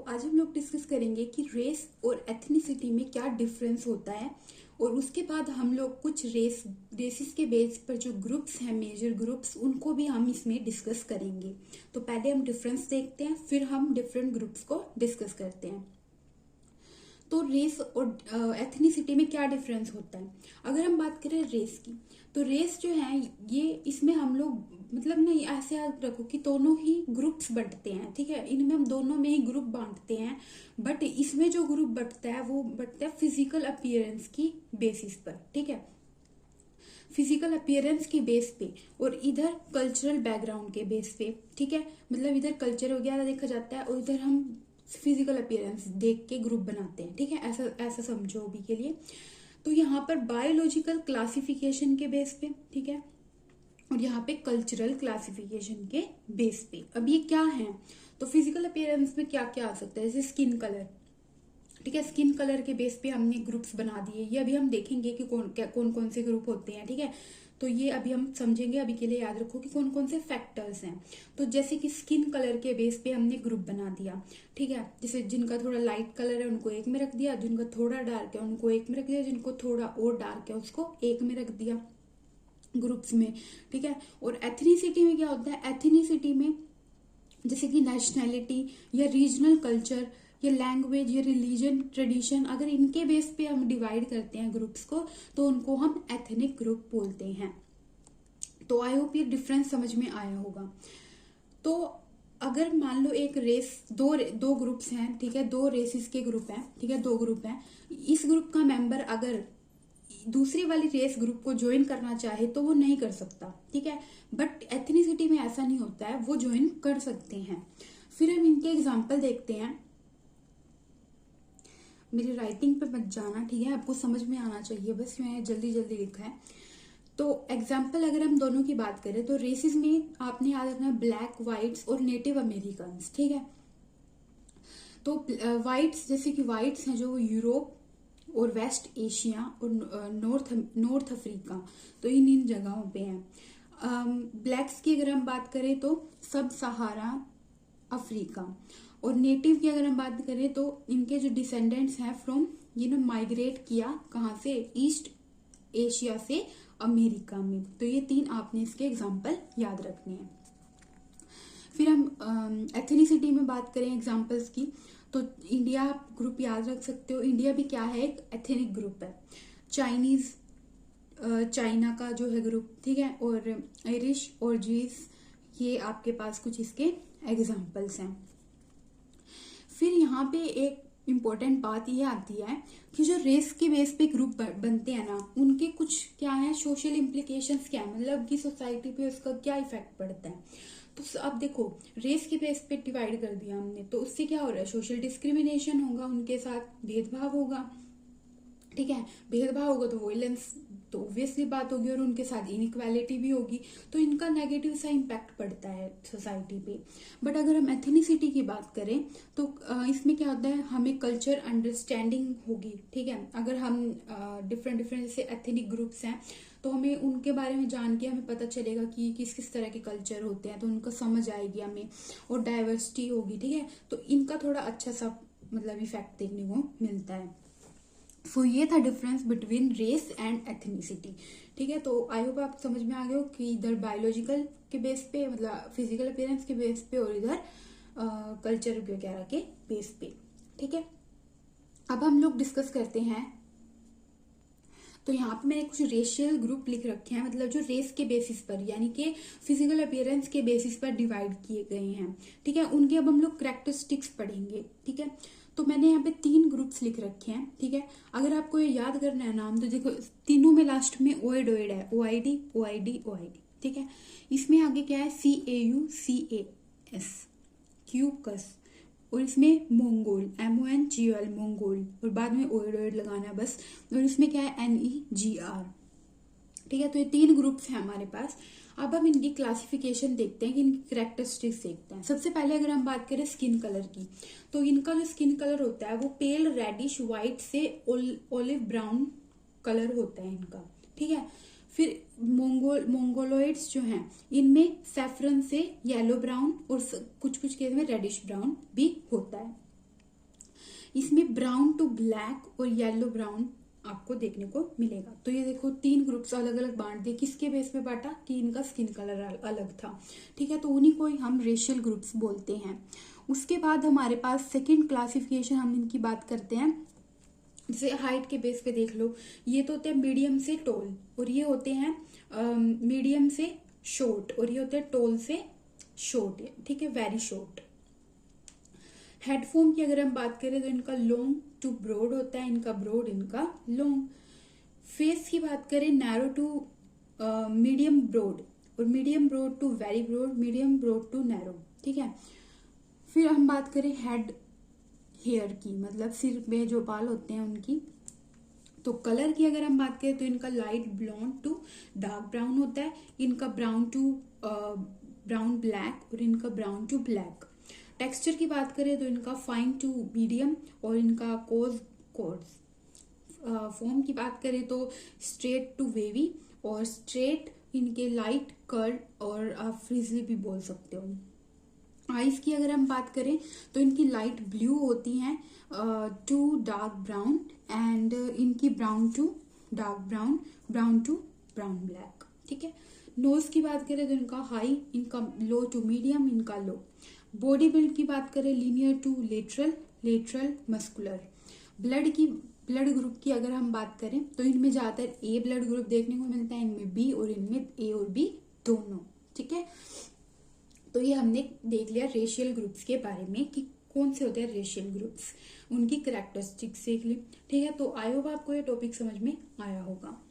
आज हम लोग डिस्कस करेंगे कि रेस और एथनिसिटी में क्या डिफरेंस होता है, और उसके बाद हम लोग कुछ रेसिस के बेस पर जो ग्रुप्स हैं, मेजर ग्रुप्स, उनको भी हम इसमें डिस्कस करेंगे। तो पहले हम डिफरेंस देखते हैं, फिर हम डिफरेंट ग्रुप्स को डिस्कस करते हैं। तो रेस और एथनिसिटी में क्या डिफरेंस होता है। अगर हम बात करें रेस की, तो रेस जो है ये इसमें हम लोग मतलब ना ऐसे याद रखो कि दोनों ही ग्रुप्स बंटते हैं, ठीक है। इनमें हम दोनों में ही ग्रुप बांटते हैं, बट इसमें जो ग्रुप बंटता है वो बंटता है फिजिकल अपीयरेंस की बेसिस पर, ठीक है, फिजिकल अपीयरेंस की बेस पे, और इधर कल्चरल बैकग्राउंड के बेस पे, ठीक है। मतलब इधर कल्चर वगैरह देखा जाता है और इधर हम फिजिकल अपीयरेंस देख के ग्रुप बनाते हैं, ठीक है। ऐसा ऐसा समझो अभी के लिए। तो यहाँ पर बायोलॉजिकल क्लासिफिकेशन के बेस पे, ठीक है, और यहाँ पे कल्चरल क्लासिफिकेशन के बेस पे। अब ये क्या है, तो फिजिकल अपीयरेंस में क्या क्या आ सकता है, जैसे स्किन कलर, ठीक है। स्किन कलर के बेस पे हमने ग्रुप्स बना दिए, ये अभी हम देखेंगे कि कौन कौन से ग्रुप होते हैं, ठीक है। तो ये अभी हम समझेंगे, अभी के लिए याद रखो कि कौन कौन से फैक्टर्स हैं। तो जैसे कि स्किन कलर के बेस पे हमने ग्रुप बना दिया, ठीक है। जैसे जिनका थोड़ा लाइट कलर है उनको एक में रख दिया, जिनका थोड़ा डार्क है उनको एक में रख दिया, जिनको थोड़ा और डार्क है उसको एक में रख दिया ग्रुप्स में, ठीक है। और एथनिसिटी में क्या होता है, एथनिसिटी में जैसे कि नेशनैलिटी या रीजनल कल्चर या लैंग्वेज या रिलीजन ट्रेडिशन, अगर इनके बेस पे हम डिवाइड करते हैं ग्रुप्स को, तो उनको हम एथनिक ग्रुप बोलते हैं। तो आई होप ये डिफरेंस समझ में आया होगा। तो अगर मान लो एक रेस, दो ग्रुप्स हैं, ठीक है, दो रेसिस के ग्रुप हैं, ठीक है, दो ग्रुप हैं। इस ग्रुप का मेंबर अगर दूसरी वाली रेस ग्रुप को ज्वाइन करना चाहे तो वो नहीं कर सकता, ठीक है। बट एथनिसिटी में ऐसा नहीं होता है, वो ज्वाइन कर सकते हैं। फिर हम इनके एग्जाम्पल देखते हैं। मेरी राइटिंग पे मत जाना, ठीक है, आपको समझ में आना चाहिए, बस मैं जल्दी जल्दी लिखा है। तो एग्जाम्पल अगर हम दोनों की बात करें तो रेसिस में आपने याद रखना ब्लैक, व्हाइट्स और नेटिव अमेरिकन, ठीक है। तो व्हाइट्स, जैसे कि व्हाइट्स हैं जो यूरोप और वेस्ट एशिया और नॉर्थ अफ्रीका, तो इन जगहों पे हैं। ब्लैक्स की अगर हम बात करें तो सब सहारा अफ्रीका, और नेटिव की अगर हम बात करें तो इनके जो डिसेंडेंट्स हैं फ्रॉम, माइग्रेट किया कहाँ से, ईस्ट एशिया से अमेरिका में। तो ये तीन आपने इसके एग्जाम्पल याद रखने हैं। फिर हम एथनिसिटी में बात करें एग्जाम्पल्स की, तो इंडिया ग्रुप याद रख सकते हो। इंडिया भी क्या है, एक एथनिक ग्रुप है। चाइनीज, चाइना का जो है ग्रुप, ठीक है, और आयरिश और ज्यूस, ये आपके पास कुछ इसके एग्जाम्पल्स हैं। फिर यहाँ पे एक इम्पोर्टेंट बात ये आती है कि जो रेस के बेस पे ग्रुप बनते हैं ना, उनके कुछ क्या है, सोशल इम्प्लीकेशंस क्या है, मतलब कि सोसाइटी पे उसका क्या इफेक्ट पड़ता है। तो अब देखो, रेस के बेस पे डिवाइड कर दिया हमने, तो उससे क्या हो रहा है, सोशल डिस्क्रिमिनेशन होगा, उनके साथ भेदभाव होगा, ठीक है। भेदभाव होगा तो वॉयलेंस तो ऑब्वियसली बात होगी, और उनके साथ इनइक्वालिटी भी होगी, तो इनका नेगेटिव सा इम्पैक्ट पड़ता है सोसाइटी पे। बट अगर हम एथनिसिटी की बात करें तो इसमें क्या होता है, हमें कल्चर अंडरस्टैंडिंग होगी, ठीक है। अगर हम डिफरेंट डिफरेंट जैसे एथनिक ग्रुप्स हैं तो हमें उनके बारे में जान के हमें पता चलेगा कि किस किस तरह के कल्चर होते हैं, तो उनको समझ आएगी हमें, और डाइवर्सिटी होगी, ठीक है। तो इनका थोड़ा अच्छा सा मतलब इफेक्ट देखने को मिलता है। सो ये था difference between race and ethnicity, ठीक है। तो आई होप आप समझ में आ गए हो कि इधर बायोलॉजिकल के बेस पे, मतलब फिजिकल अपीयरेंस के बेस पे, और इधर कल्चर वगैरह के बेस पे, ठीक है। अब हम लोग डिस्कस करते हैं। तो यहाँ पे मैंने कुछ रेशियल ग्रुप लिख रखे हैं, मतलब जो रेस के बेसिस पर यानी कि फिजिकल अपीयरेंस के बेसिस पर डिवाइड किए गए हैं, ठीक है। उनके अब हम लोग कैरेक्टरिस्टिक्स पढ़ेंगे, ठीक है। तो मैंने यहाँ पे 3 ग्रुप्स लिख रखे हैं, ठीक है। अगर आपको ये याद करना है नाम, तो देखो तीनों में लास्ट में ओएड है, OID OID OID, ठीक है। इसमें आगे क्या है, CAUCAS, क्यूकस, और इसमें मोंगोल, MONGOL, मोंगोल, और बाद में ओएड लगाना है बस। और इसमें क्या है, NEGR, ठीक है। तो ये 3 ग्रुप्स हैं हमारे पास। अब हम इनकी क्लासिफिकेशन देखते हैं कि इनकी कैरेक्टरिस्टिक्स देखते हैं। सबसे पहले अगर हम बात करें स्किन कलर की, तो इनका जो स्किन कलर होता है वो पेल रेडिश व्हाइट से ओलिव ब्राउन कलर होता है इनका, ठीक है। फिर मोंगोलोइड्स जो हैं इनमें सैफरन से येलो ब्राउन और कुछ कुछ केस में रेडिश ब्राउन भी होता है। इसमें ब्राउन टू ब्लैक और येलो ब्राउन आपको देखने को मिलेगा। तो ये देखो 3 ग्रुप्स अलग अलग बांट दिए, किसके बेस पे बांटा कि इनका स्किन कलर अलग था, ठीक है। तो उन्हीं को ही हम रेशियल ग्रुप्स बोलते हैं। उसके बाद हमारे पास सेकेंड क्लासिफिकेशन, हम इनकी बात करते हैं। जैसे हाइट के बेस पे देख लो, ये तो होते हैं मीडियम से टॉल, और ये होते हैं मीडियम से शॉर्ट, और ये होते हैं टॉल से शॉर्ट, ठीक है, वेरी शॉर्ट। हेडफोन की अगर हम बात करें तो इनका लॉन्ग टू ब्रॉड होता है, इनका ब्रॉड, इनका लॉन्ग। फेस की बात करें नैरो टू मीडियम ब्रॉड, और medium broad to very broad, medium broad to narrow, ठीक है। फिर हम बात करें हेड हेयर की, मतलब सिर में जो बाल होते हैं उनकी। तो कलर की अगर हम बात करें तो इनका light blonde to dark brown होता है, इनका ब्राउन टू ब्राउन ब्लैक, और इनका ब्राउन टू ब्लैक। टेक्सचर की बात करें तो इनका फाइन टू मीडियम, और इनका कोर्स। फॉर्म की बात करें तो स्ट्रेट टू वेवी, और स्ट्रेट, इनके लाइट कर्ल, और आप फ्रिजली भी बोल सकते हो। आईज की अगर हम बात करें तो इनकी लाइट ब्लू होती हैं टू डार्क ब्राउन, एंड इनकी brown to dark brown, brown to brown black, ठीक है। नोज की बात करें तो इनका हाई, इनका लो टू मीडियम, इनका लो। बॉडी बिल्ड की बात करें linear to lateral, lateral muscular. Blood group की अगर हम बात करें तो इनमें ज्यादातर ए ब्लड ग्रुप देखने को मिलता है, इनमें बी, और इनमें ए और बी दोनों, ठीक है। तो ये हमने देख लिया रेशियल ग्रुप्स के बारे में कि कौन से होते हैं रेशियल ग्रुप्स, उनकी कैरेक्टरिस्टिक्स देख ली, ठीक है। तो आई होप आपको ये टॉपिक समझ में आया होगा।